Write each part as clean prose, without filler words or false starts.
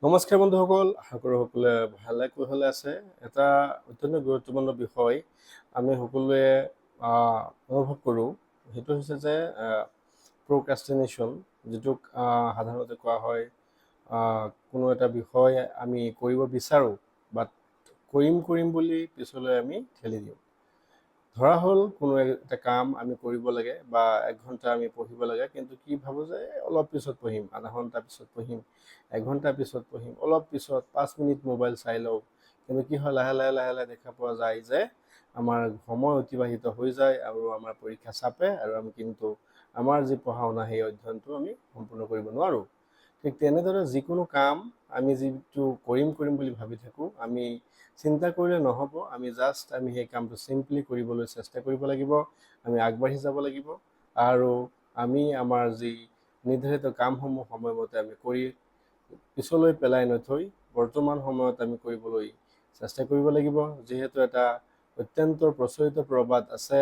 নমস্কাৰ বন্ধুসকল, আশা কৰোঁ সকলোৱে ভালে কুশলে আছে। এটা অত্যন্ত গুৰুত্বপূৰ্ণ বিষয় আমি সকলোৱে অনুভৱ কৰোঁ, সেইটো হৈছে যে প্ৰক্ৰাষ্টিনেশ্যন, যিটোক সাধাৰণতে কোৱা হয় কোনো এটা বিষয় আমি কৰিব বিচাৰোঁ বাট কৰিম বুলি পিছলৈ আমি ঠেলি দিওঁ। ধৰা হ'ল কোনো এটা কাম আমি কৰিব লাগে বা 1 ঘণ্টা আমি পঢ়িব লাগে, কিন্তু কি ভাবোঁ যে অলপ পিছত পঢ়িম, আধা ঘণ্টা পিছত পঢ়িম, 1 ঘণ্টা পিছত পঢ়িম, অলপ পিছত 5 মিনিট মোবাইল চাই লওঁ। কিন্তু কি হয়, লাহে লাহে দেখা পোৱা যায় যে আমাৰ সময় অতিবাহিত হৈ যায় আৰু আমাৰ পৰীক্ষা চাপে আৰু আমি কিন্তু আমাৰ যি পঢ়া শুনা সেই অধ্যয়নটো আমি সম্পূৰ্ণ কৰিব নোৱাৰোঁ। ঠিক তেনেদৰে যিকোনো কাম আমি যিটো কৰিম বুলি ভাবি থাকোঁ, আমি চিন্তা কৰিলে নহ'ব। আমি সেই কামটো চিম্পলি কৰিবলৈ চেষ্টা কৰিব লাগিব, আমি আগবাঢ়ি যাব লাগিব আৰু আমি আমাৰ যি নিৰ্ধাৰিত কামসমূহ সময়মতে আমি কৰি পিছলৈ পেলাই নথৈ বৰ্তমান সময়ত আমি কৰিবলৈ চেষ্টা কৰিব লাগিব। যিহেতু এটা অত্যন্ত প্ৰচলিত প্ৰবাদ আছে,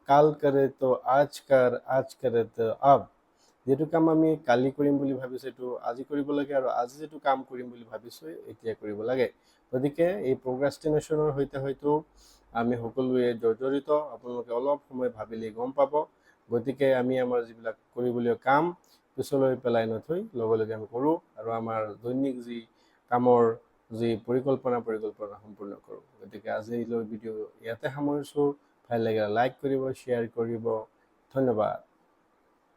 কাল কৰে তো আজ কৰ, আজ কৰে তো আব। যিটো কাম আমি কালি কৰিম বুলি ভাবিছোঁ সেইটো আজি কৰিব লাগে, আৰু আজি যিটো কাম কৰিম বুলি ভাবিছোঁ এতিয়া কৰিব লাগে। গতিকে এই প্ৰক্ৰাষ্টিনেশ্যনৰ সৈতে হয়তো আমি সকলোৱে জড়িত। আপোনালোকে অলপ সময় ভাবিলেই গম পাব। গতিকে আমি আমাৰ যিবিলাক কৰিবলগীয়া কাম পিছলৈ পেলাই নথৈ লগে আমি কৰোঁ আৰু আমাৰ দৈনিক যি কামৰ যি পৰিকল্পনা সম্পূৰ্ণ কৰোঁ। গতিকে আজিলৈ ভিডিঅ' ইয়াতে সামৰিছোঁ। ভাল লাগিলে লাইক কৰিব, শ্বেয়াৰ কৰিব। ধন্যবাদ।